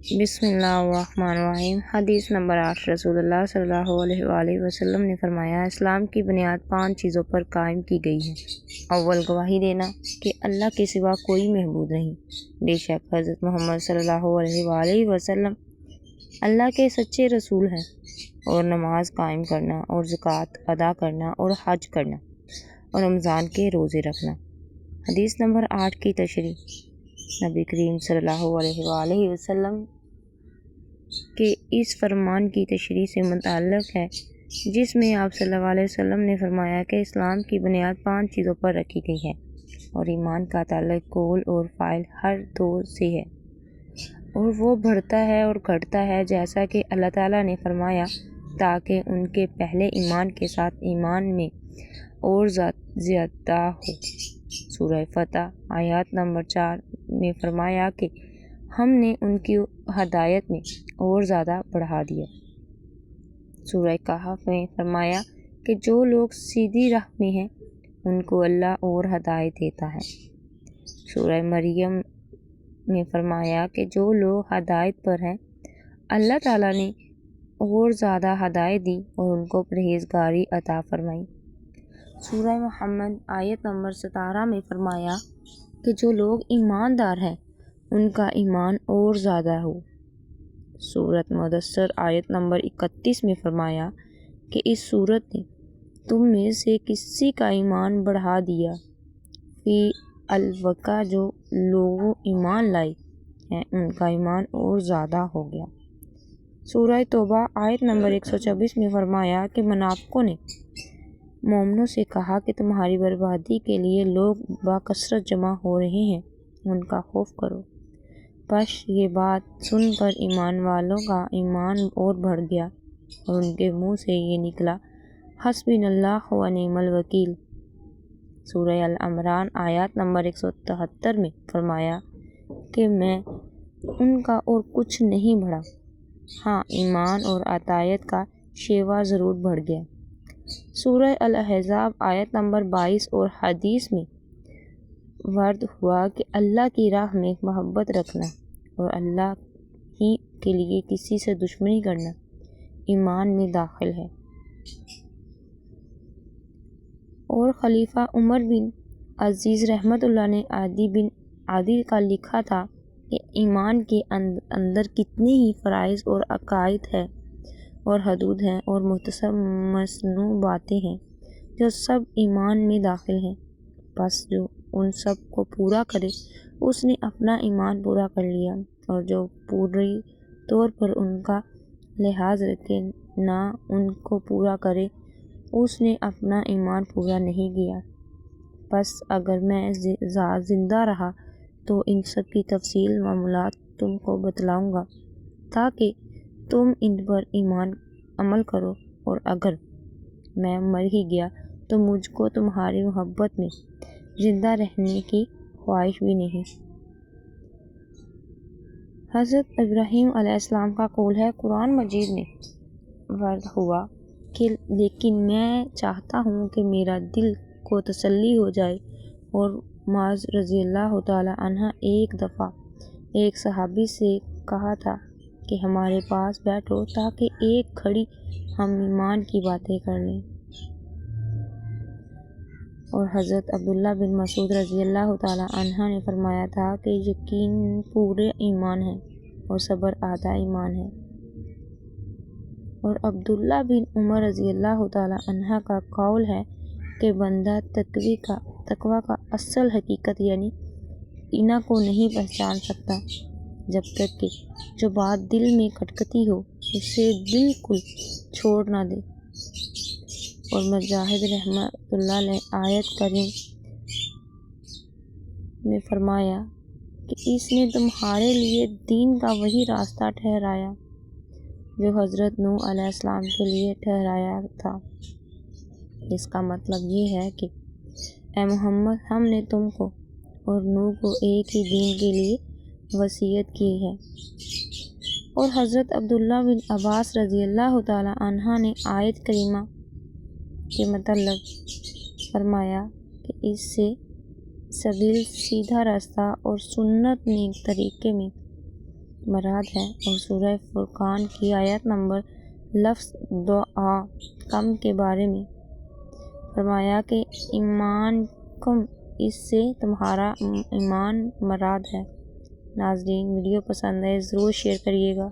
بسم اللہ الرحمن الرحیم۔ حدیث نمبر 8۔ رسول اللہ صلی اللہ علیہ وآلہ وسلم نے فرمایا، اسلام کی بنیاد 5 چیزوں پر قائم کی گئی ہے۔ اول، گواہی دینا کہ اللہ کے سوا کوئی معبود نہیں، بے شک حضرت محمد صلی اللہ علیہ وآلہ وسلم اللہ کے سچے رسول ہیں، اور نماز قائم کرنا اور زکوٰۃ ادا کرنا اور حج کرنا اور رمضان کے روزے رکھنا۔ حدیث نمبر 8 کی تشریح۔ نبی کریم صلی اللہ علیہ وآلہ وسلم کے اس فرمان کی تشریح سے متعلق ہے جس میں آپ صلی اللہ علیہ وسلم نے فرمایا کہ اسلام کی بنیاد 5 چیزوں پر رکھی گئی ہے، اور ایمان کا تعلق قول اور فعل ہر دو سے ہے، اور وہ بڑھتا ہے اور گھٹتا ہے جیسا کہ اللہ تعالیٰ نے فرمایا، تاکہ ان کے پہلے ایمان کے ساتھ ایمان میں اور زیادہ ہو۔ سورہ فتح آیات نمبر 4 میں فرمایا کہ ہم نے ان کی ہدایت میں اور زیادہ بڑھا دیا۔ سورہ کہف میں فرمایا کہ جو لوگ سیدھی راہ میں ہیں ان کو اللہ اور ہدایت دیتا ہے۔ سورہ مریم میں فرمایا کہ جو لوگ ہدایت پر ہیں اللہ تعالیٰ نے اور زیادہ ہدایت دی اور ان کو پرہیزگاری عطا فرمائی۔ سورہ محمد آیت نمبر 17 میں فرمایا کہ جو لوگ ایماندار ہیں ان کا ایمان اور زیادہ ہو۔ سورۃ مدثر آیت نمبر 31 میں فرمایا کہ اس سورت نے تم میں سے کسی کا ایمان بڑھا دیا، فی الواقع جو لوگ ایمان لائے ہیں ان کا ایمان اور زیادہ ہو گیا۔ سورہ توبہ آیت نمبر 126 میں فرمایا کہ منافقوں نے مومنوں سے کہا کہ تمہاری بربادی کے لیے لوگ بکثرت جمع ہو رہے ہیں، ان کا خوف کرو۔ پس یہ بات سن کر ایمان والوں کا ایمان اور بڑھ گیا اور ان کے منہ سے یہ نکلا، حسبنا اللہ و نعم الوکیل۔ سورہ العمران آیات نمبر 173 میں فرمایا کہ میں ان کا اور کچھ نہیں بڑھا، ہاں ایمان اور اطاعت کا شیوا ضرور بڑھ گیا۔ سورہ الاحزاب آیت نمبر 22 اور حدیث میں ورد ہوا کہ اللہ کی راہ میں محبت رکھنا اور اللہ ہی کے لیے کسی سے دشمنی کرنا ایمان میں داخل ہے۔ اور خلیفہ عمر بن عزیز رحمۃ اللہ نے عدی بن عدی کا لکھا تھا کہ ایمان کے اندر کتنے ہی فرائض اور عقائد ہیں اور حدود ہیں اور مختصر مسنون باتیں ہیں جو سب ایمان میں داخل ہیں، بس جو ان سب کو پورا کرے اس نے اپنا ایمان پورا کر لیا، اور جو پوری طور پر ان کا لحاظ رکھے نہ ان کو پورا کرے اس نے اپنا ایمان پورا نہیں کیا۔ بس اگر میں زندہ رہا تو ان سب کی تفصیل معمولات تم کو بتلاؤں گا تاکہ تم ان پر ایمان عمل کرو، اور اگر میں مر ہی گیا تو مجھ کو تمہاری محبت میں زندہ رہنے کی خواہش بھی نہیں۔ حضرت ابراہیم علیہ السلام کا قول ہے، قرآن مجید میں ورد ہوا کہ لیکن میں چاہتا ہوں کہ میرا دل کو تسلی ہو جائے، اور معاذ رضی اللہ تعالیٰ عنہ ایک دفعہ ایک صحابی سے کہا تھا کہ ہمارے پاس بیٹھو تاکہ ایک گھڑی ہم ایمان کی باتیں کر لیں، اور حضرت عبداللہ بن مسعود رضی اللہ تعالیٰ عنہ نے فرمایا تھا کہ یقین پورے ایمان ہے اور صبر آدھا ایمان ہے۔ اور عبداللہ بن عمر رضی اللہ تعالیٰ عنہ کا قول ہے کہ بندہ تقویٰ کا اصل حقیقت یعنی اینا کو نہیں پہچان سکتا جب تک کہ جو بات دل میں کھٹکتی ہو اسے بالکل چھوڑ نہ دے۔ اور مجاہد رحمۃ اللہ علیہ آیت کریم میں فرمایا کہ اس نے تمہارے لیے دین کا وہی راستہ ٹھہرایا جو حضرت نوح علیہ السلام کے لیے ٹھہرایا تھا۔ اس کا مطلب یہ ہے کہ اے محمد، ہم نے تم کو اور نوح کو ایک ہی دین کے لیے وصیت کی ہے۔ اور حضرت عبداللہ بن عباس رضی اللہ تعالیٰ عنہ نے آیت کریمہ کے متعلق فرمایا کہ اس سے سبیل سیدھا راستہ اور سنت نیک طریقے میں مراد ہے، اور سورہ فرقان کی آیت نمبر لفظ دعا کم کے بارے میں فرمایا کہ ایمانکم، اس سے تمہارا ایمان مراد ہے۔ ناظرین، ویڈیو پسند آئے ضرور شیئر کریے گا۔